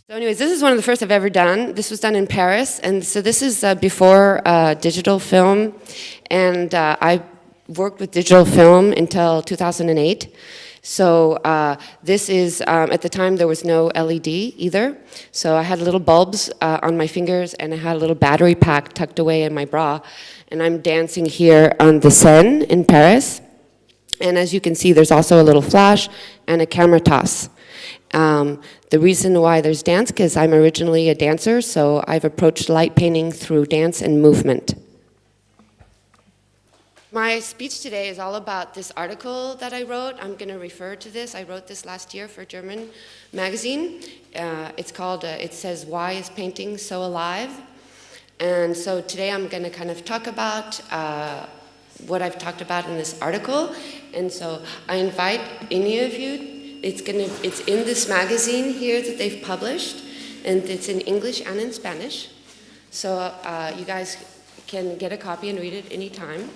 Anyways, this is one of the first I've ever done. This was done in Paris, and so this is before digital film, and I worked with digital film until 2008. So this is, at the time there was no LED either, so I had little bulbs on my fingers, and I had a little battery pack tucked away in my bra, and I'm dancing here on the Seine in Paris. And as you can see, there's also a little flash and a camera toss. The reason why there's dance, because I'm originally a dancer, so I've approached light painting through dance and movement. My speech today is all about this article that I wrote. I'm going to refer to this. I wrote this last year for a German magazine. It's called, it says, "Why is Painting So Alive?" And so today I'm going to kind of talk about what I've talked about in this article. And so I invite any of you. It's in this magazine here that they've published, and it's in English and in Spanish. So you guys can get a copy and read it anytime.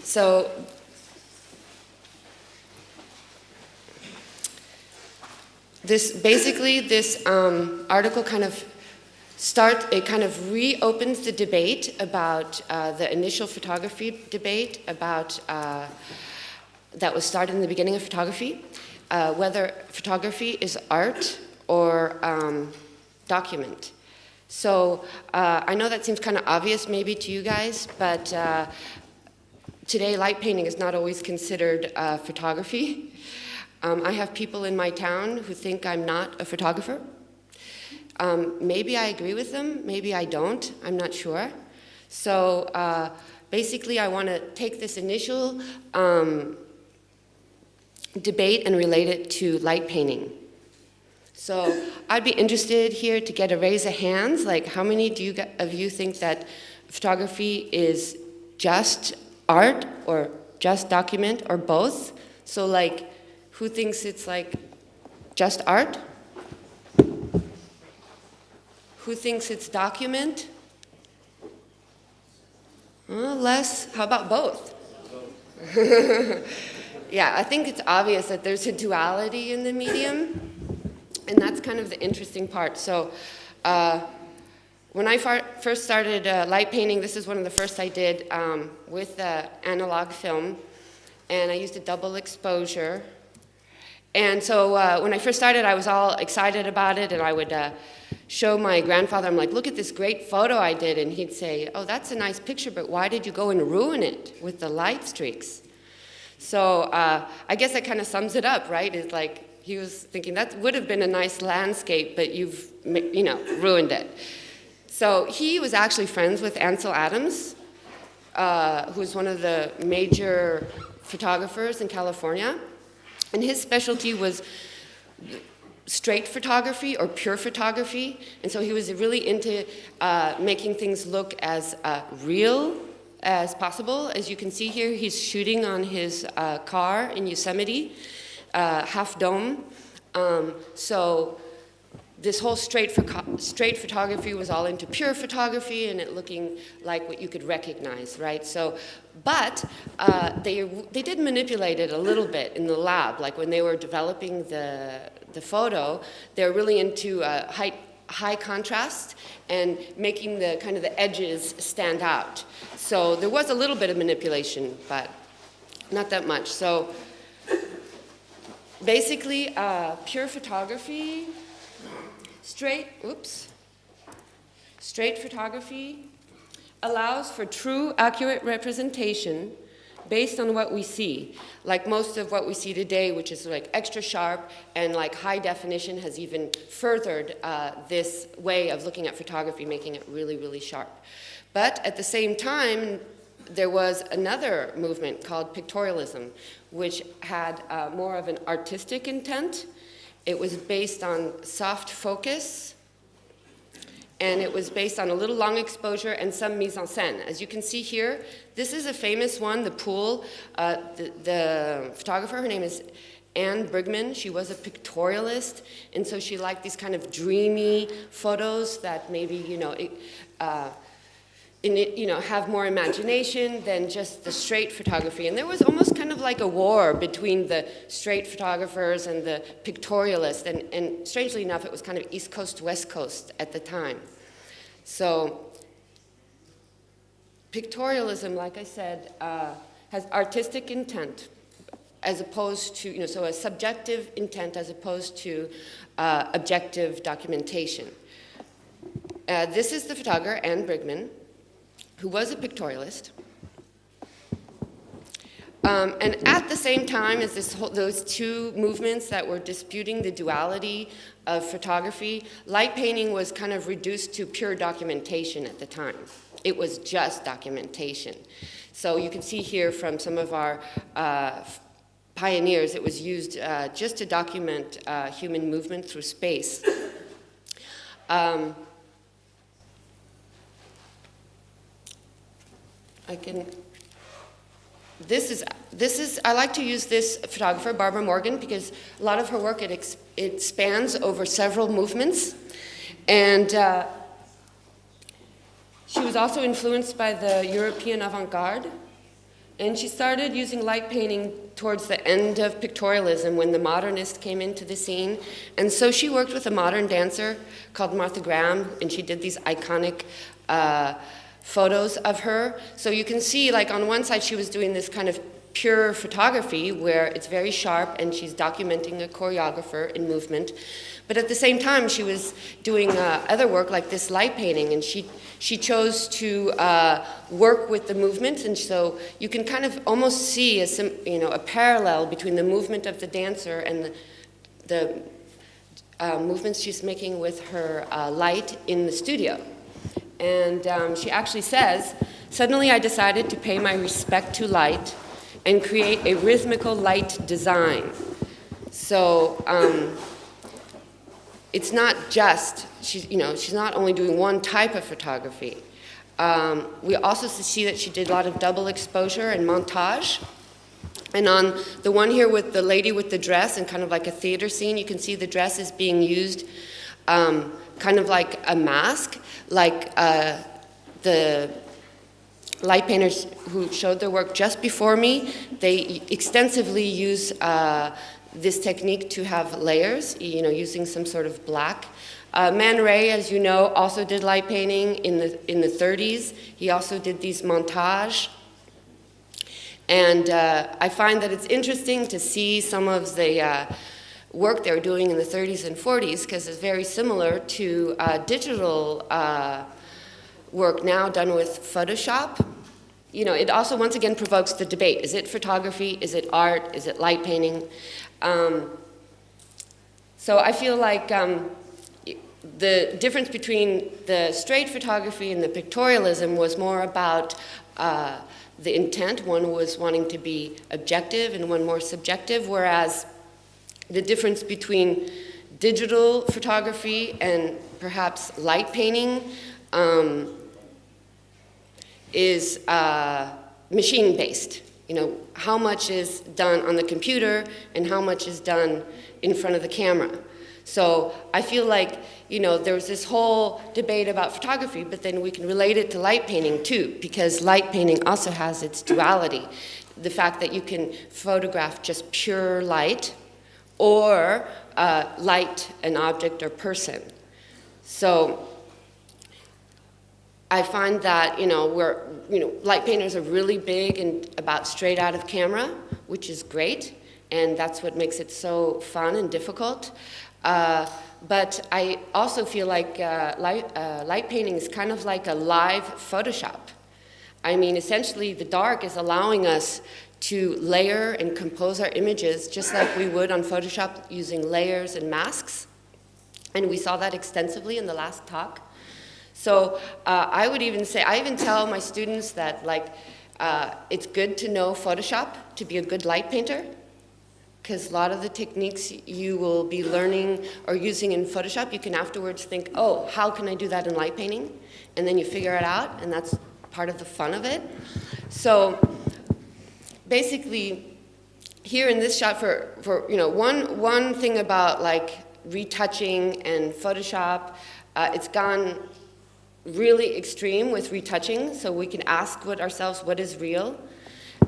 So this article kind of reopens the debate about the initial photography debate about that was started in the beginning of photography, whether photography is art or document. So I know that seems kind of obvious maybe to you guys, but today light painting is not always considered photography. I have people in my town who think I'm not a photographer. Maybe I agree with them, maybe I don't, I'm not sure. So basically I want to take this initial debate and relate it to light painting. So I'd be interested here to get a raise of hands, like how many of you think that photography is just art or just document or both? So like, who thinks it's like just art? Who thinks it's document? Less, how about both? Yeah, I think it's obvious that there's a duality in the medium, and that's kind of the interesting part. So when I first started light painting, this is one of the first I did with analog film, and I used a double exposure. And so when I first started, I was all excited about it, and I would show my grandfather, I'm like, look at this great photo I did, and he'd say, oh, that's a nice picture, but why did you go and ruin it with the light streaks? So I guess that kind of sums it up, right? It's like he was thinking that would have been a nice landscape, but you've, ruined it. So he was actually friends with Ansel Adams, who's one of the major photographers in California. And his specialty was straight photography or pure photography. And so he was really into making things look as real as possible. As you can see here, he's shooting on his car in Yosemite, Half Dome. So this whole straight photography was all into pure photography and it looking like what you could recognize, right? So, but they did manipulate it a little bit in the lab. Like when they were developing the photo, they were really into high contrast and making the kind of the edges stand out. So there was a little bit of manipulation, but not that much. So basically, pure photography, straight photography allows for true, accurate representation based on what we see. Like most of what we see today, which is like extra sharp and like high definition has even furthered this way of looking at photography, making it really, really sharp. But at the same time, there was another movement called pictorialism, which had more of an artistic intent. It was based on soft focus, and it was based on a little long exposure and some mise en scène. As you can see here, this is a famous one, the pool. The photographer, her name is Anne Brigman. She was a pictorialist, and so she liked these kind of dreamy photos that maybe, have more imagination than just the straight photography. And there was almost kind of like a war between the straight photographers and the pictorialists, and strangely enough, it was kind of East Coast, West Coast at the time. So pictorialism, like I said, has artistic intent as opposed to, so a subjective intent as opposed to objective documentation. This is the photographer, Anne Brigman, who was a pictorialist. And at the same time as those two movements that were disputing the duality of photography, light painting was kind of reduced to pure documentation at the time. It was just documentation. So you can see here from some of our pioneers, it was used just to document human movement through space. I like to use this photographer, Barbara Morgan, because a lot of her work, it spans over several movements. And she was also influenced by the European avant-garde. And she started using light painting towards the end of pictorialism when the modernists came into the scene. And so she worked with a modern dancer called Martha Graham, and she did these iconic photos of her. So you can see, like, on one side she was doing this kind of pure photography where it's very sharp and she's documenting a choreographer in movement. But at the same time she was doing other work like this light painting, and she chose to work with the movement, and so you can kind of almost see a parallel between the movement of the dancer and the movements she's making with her light in the studio. And she actually says, "Suddenly I decided to pay my respect to light and create a rhythmical light design." So it's not just, she's not only doing one type of photography. We also see that she did a lot of double exposure and montage. And on the one here with the lady with the dress and kind of like a theater scene, you can see the dress is being used kind of like a mask, like the light painters who showed their work just before me, they extensively use this technique to have layers, using some sort of black. Man Ray, as you know, also did light painting in the 30s. He also did these montage. And I find that it's interesting to see some of the work they were doing in the 30s and 40s, because it's very similar to digital work now done with Photoshop. It also once again provokes the debate. Is it photography? Is it art? Is it light painting? So I feel like the difference between the straight photography and the pictorialism was more about the intent. One was wanting to be objective and one more subjective, whereas the difference between digital photography and perhaps light painting is machine-based. How much is done on the computer and how much is done in front of the camera. So I feel like, there's this whole debate about photography, but then we can relate it to light painting too, because light painting also has its duality. The fact that you can photograph just pure light or light an object or person. So I find that, light painters are really big and about straight out of camera, which is great, and that's what makes it so fun and difficult. But I also feel like light painting is kind of like a live Photoshop. I mean, essentially, the dark is allowing us to layer and compose our images just like we would on Photoshop using layers and masks. And we saw that extensively in the last talk. So I would even say, I even tell my students that it's good to know Photoshop to be a good light painter, because a lot of the techniques you will be learning or using in Photoshop, you can afterwards think, oh, how can I do that in light painting? And then you figure it out, and that's part of the fun of it. So basically, here in this shot, for you know, one thing about like retouching and Photoshop, it's gone really extreme with retouching, so we can ask ourselves what is real.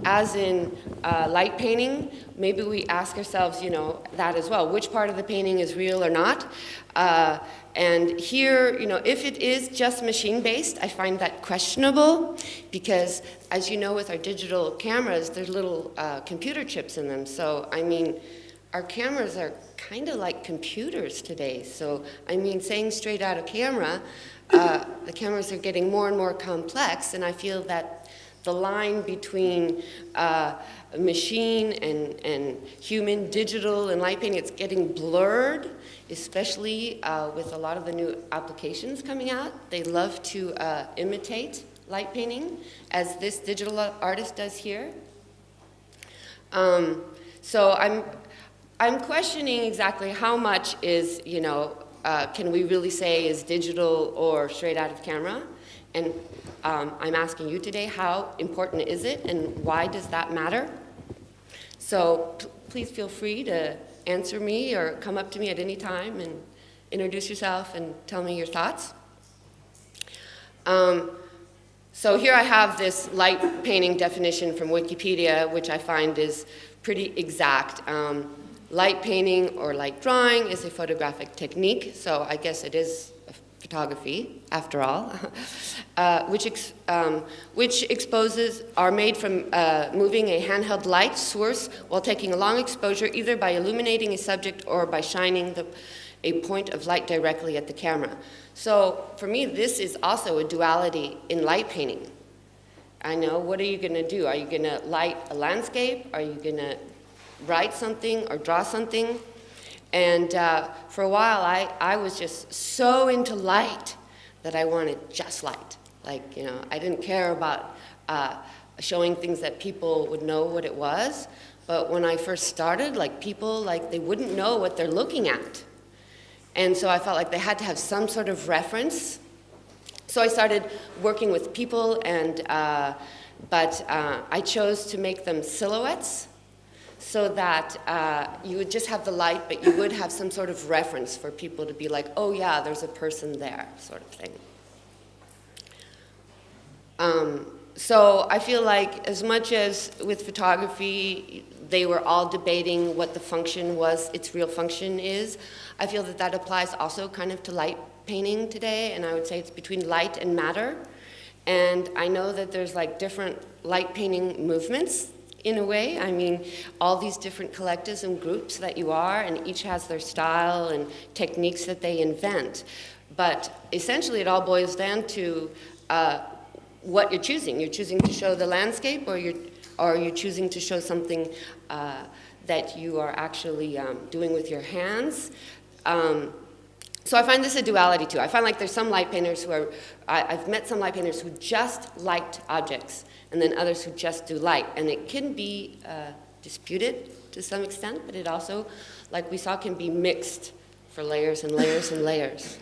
As in light painting, maybe we ask ourselves, you know, that as well. Which part of the painting is real or not? And here, you know, if it is just machine-based, I find that questionable because, as you know, with our digital cameras, there's little computer chips in them. So, I mean, our cameras are kind of like computers today. So, I mean, saying straight out of camera, the cameras are getting more and more complex, and I feel that the line between machine and human, digital, and light painting, it's getting blurred, especially with a lot of the new applications coming out. They love to imitate light painting, as this digital artist does here. So I'm questioning exactly how much is, you know, can we really say is digital or straight out of camera? And I'm asking you today, how important is it and why does that matter? So please feel free to answer me or come up to me at any time and introduce yourself and tell me your thoughts. So here I have this light painting definition from Wikipedia, which I find is pretty exact. Light painting or light drawing is a photographic technique, so I guess it is photography, after all, which exposes are made from moving a handheld light source while taking a long exposure, either by illuminating a subject or by shining a point of light directly at the camera. So for me, this is also a duality in light painting. I know, what are you going to do? Are you going to light a landscape? Are you going to write something or draw something? And for a while, I was just so into light that I wanted just light. Like, you know, I didn't care about showing things that people would know what it was. But when I first started, like, people, like, they wouldn't know what they're looking at. And so I felt like they had to have some sort of reference. So I started working with people, and but I chose to make them silhouettes, so that you would just have the light, but you would have some sort of reference for people to be like, oh yeah, there's a person there, sort of thing. So I feel like, as much as with photography, they were all debating what the function was, its real function is, I feel that that applies also kind of to light painting today, and I would say it's between light and matter. And I know that there's like different light painting movements, in a way. I mean, all these different collectives and groups that you are, and each has their style and techniques that they invent. But essentially, it all boils down to what you're choosing. You're choosing to show the landscape, or you're choosing to show something that you are actually doing with your hands. So I find this a duality too. I find like there's some light painters who are, I've met some light painters who just light objects, and then others who just do light. And it can be disputed to some extent, but it also, like we saw, can be mixed for layers and layers and layers.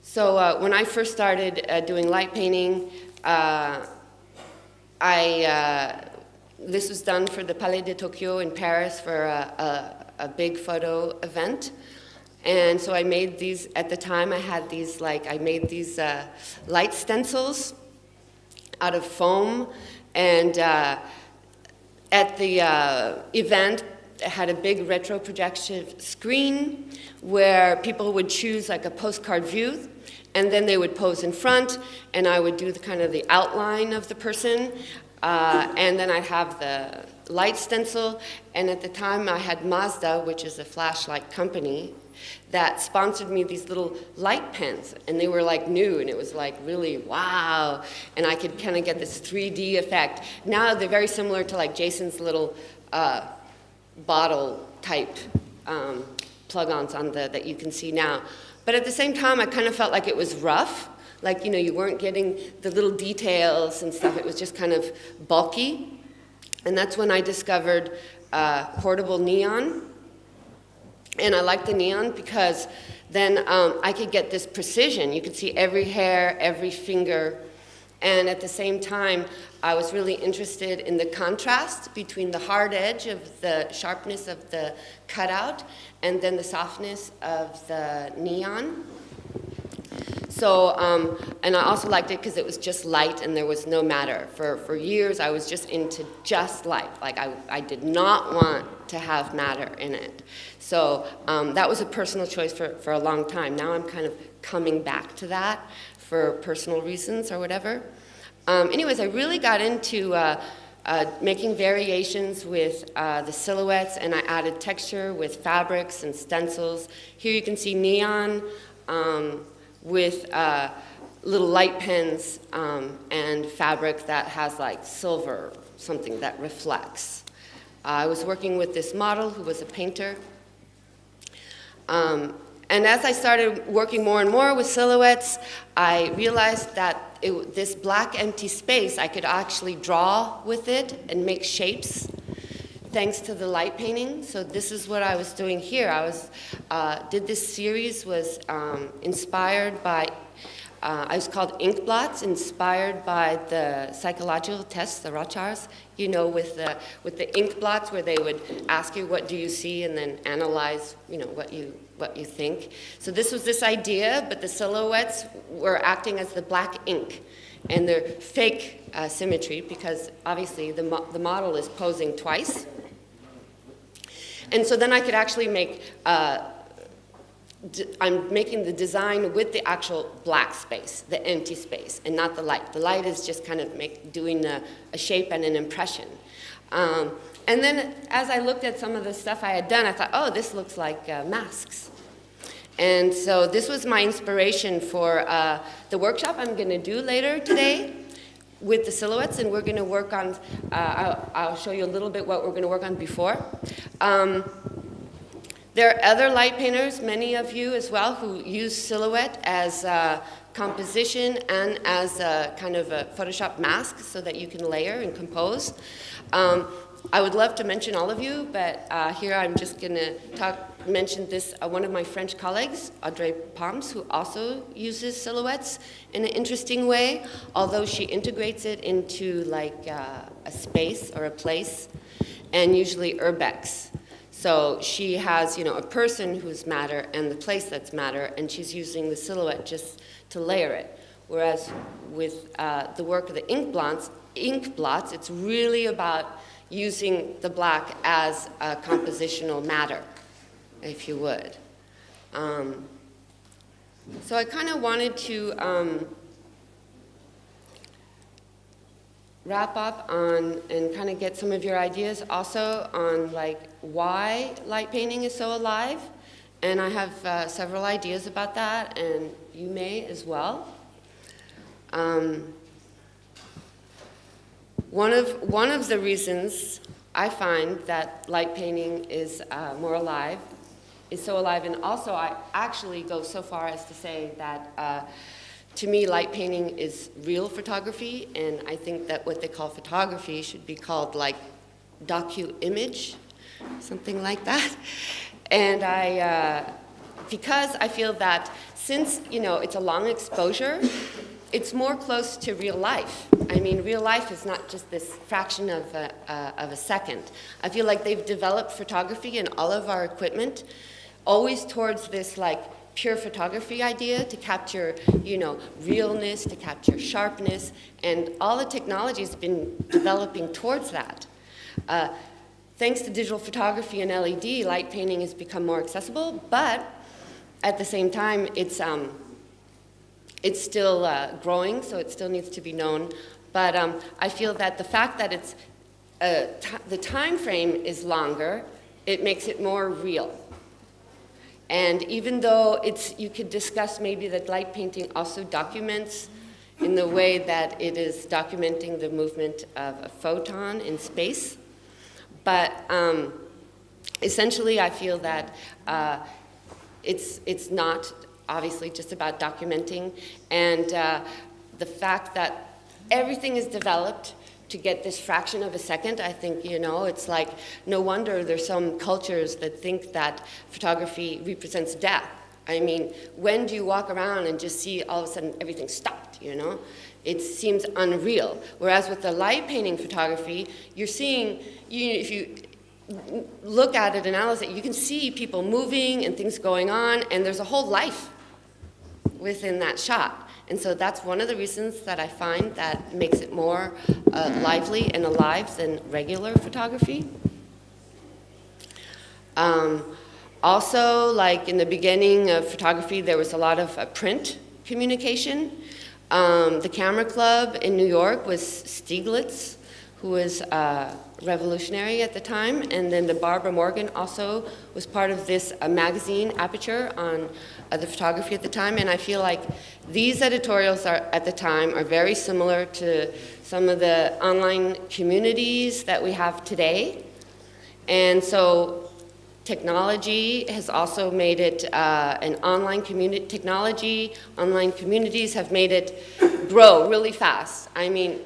So when I first started doing light painting, this was done for the Palais de Tokyo in Paris for a big photo event. And so I made these, at the time I had these, I made these light stencils out of foam, and at the event, it had a big retro projective screen where people would choose like a postcard view, and then they would pose in front, and I would do the kind of the outline of the person, and then I'd have the light stencil. And at the time I had Mazda, which is a flashlight company, that sponsored me these little light pens, and they were like new, and it was like really wow, and I could kind of get this 3D effect. Now they're very similar to like Jason's little bottle type plug-ons on that you can see now. But at the same time, I kind of felt like it was rough, like, you know, you weren't getting the little details and stuff. It was just kind of bulky, and that's when I discovered portable neon. And I liked the neon because then I could get this precision. You could see every hair, every finger, And at the same time, I was really interested in the contrast between the hard edge of the sharpness of the cutout and then the softness of the neon. So, and I also liked it because it was just light and there was no matter. For years, I was just into just light. Like, I did not want to have matter in it. So that was a personal choice for a long time. Now I'm kind of coming back to that for personal reasons or whatever. Anyways, I really got into making variations with the silhouettes, and I added texture with fabrics and stencils. Here you can see neon with little light pens and fabric that has like silver, something that reflects. I was working with this model who was a painter. And as I started working more and more with silhouettes, I realized that this black empty space, I could actually draw with it and make shapes thanks to the light painting. So this is what I was doing here. Did this series was inspired by, I was called Ink Blots, inspired by the psychological tests, the Rorschachs, you know, with the ink blots where they would ask you, what do you see, and then analyze, you know, what you think. So this was this idea, but the silhouettes were acting as the black ink, and they're fake symmetry because obviously the model is posing twice. And so then I could actually make, I'm making the design with the actual black space, the empty space, and not the light. The light is just kind of doing a shape and an impression. And then as I looked at some of the stuff I had done, I thought, oh, this looks like masks. And so this was my inspiration for the workshop I'm going to do later today with the silhouettes, and we're going to work on, I'll show you a little bit what we're going to work on before. There are other light painters, many of you as well, who use silhouette as composition and as a kind of a Photoshop mask so that you can layer and compose. I would love to mention all of you, but here I'm just going to mention this, one of my French colleagues, Audrey Poms, who also uses silhouettes in an interesting way, although she integrates it into like a space or a place, and usually urbex. So she has, you know, a person who's matter and the place that's matter, and she's using the silhouette just to layer it. Whereas with the work of the ink blots, it's really about using the black as a compositional matter, if you would. So I kind of wanted to wrap up on and kind of get some of your ideas also on like why light painting is so alive. And I have several ideas about that, and you may as well. One of the reasons I find that light painting is more alive, is so alive, and also I actually go so far as to say that to me light painting is real photography, and I think that what they call photography should be called like docu-image, something like that. And because I feel that since, you know, it's a long exposure, it's more close to real life. I mean, real life is not just this fraction of a second. I feel like they've developed photography and all of our equipment always towards this like pure photography idea to capture, you know, realness, to capture sharpness, and all the technology has been developing towards that. Thanks to digital photography and LED, light painting has become more accessible, but at the same time, it's still growing, so it still needs to be known. But I feel that the fact that it's the time frame is longer, it makes it more real. And even though you could discuss maybe that light painting also documents in the way that it is documenting the movement of a photon in space. But essentially, I feel that it's not obviously just about documenting, and the fact that everything is developed to get this fraction of a second, I think, you know, it's like no wonder there's some cultures that think that photography represents death. I mean, when do you walk around and just see all of a sudden everything stopped, you know? it seems unreal. Whereas with the light painting photography, you're seeing, if you look at it, analyze it, you can see people moving and things going on, and there's a whole life within that shot. And so that's one of the reasons that I find that makes it more lively and alive than regular photography. Also, like in the beginning of photography, there was a lot of print communication. The Camera Club in New York was Stieglitz, who was revolutionary at the time, and then the Barbara Morgan also was part of this magazine, Aperture, on the photography at the time, and I feel like these editorials at the time are very similar to some of the online communities that we have today. And so technology has also made it an online community. Technology, online communities have made it grow really fast. I mean,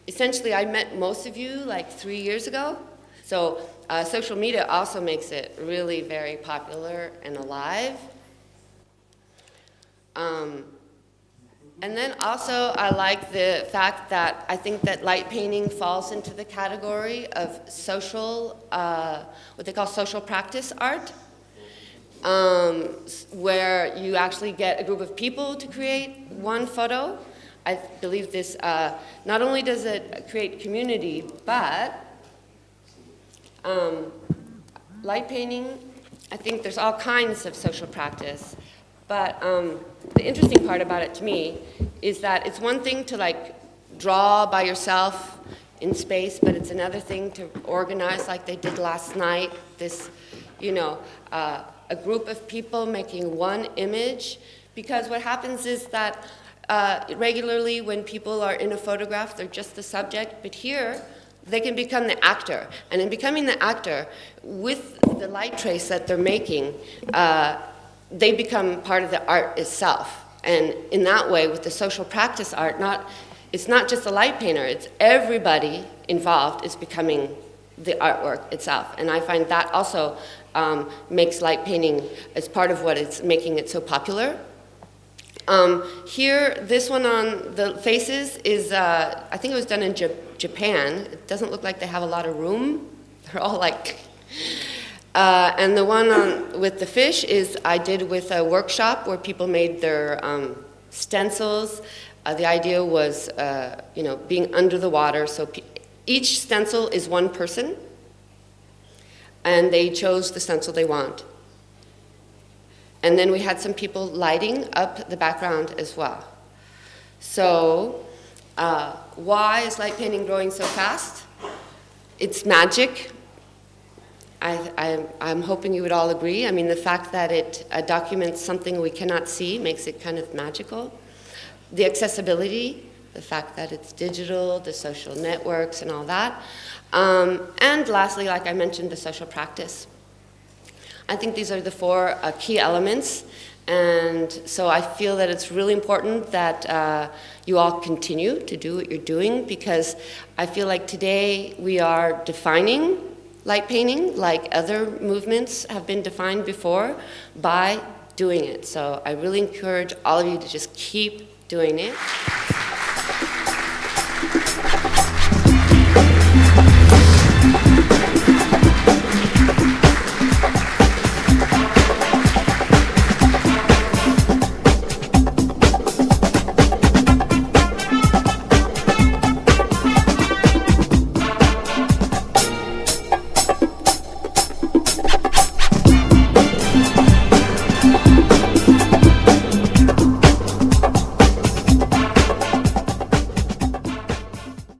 essentially, I met most of you like 3 years ago. So social media also makes it really very popular and alive. And then also, I like the fact that I think that light painting falls into the category of social, what they call social practice art, where you actually get a group of people to create one photo. I believe this, not only does it create community, but light painting, I think there's all kinds of social practice. But the interesting part about it to me is that it's one thing to like draw by yourself in space, but it's another thing to organize like they did last night, this, a group of people making one image. Because what happens is that regularly when people are in a photograph, they're just the subject, but here they can become the actor. And in becoming the actor, with the light trace that they're making, they become part of the art itself. And in that way, with the social practice art, it's not just the light painter, it's everybody involved is becoming the artwork itself. And I find that also makes light painting as part of what is making it so popular. Here, this one on the faces is, I think it was done in Japan. It doesn't look like they have a lot of room. They're all like... and the one with the fish is I did with a workshop where people made their stencils. The idea was, being under the water. So each stencil is one person, and they chose the stencil they want. And then we had some people lighting up the background as well. So why is light painting growing so fast? It's magic. I'm hoping you would all agree. I mean, the fact that it documents something we cannot see makes it kind of magical. The accessibility, the fact that it's digital, the social networks and all that. And lastly, like I mentioned, the social practice. I think these are the four key elements. And so I feel that it's really important that you all continue to do what you're doing, because I feel like today we are defining light painting, like other movements have been defined before, by doing it. So I really encourage all of you to just keep doing it.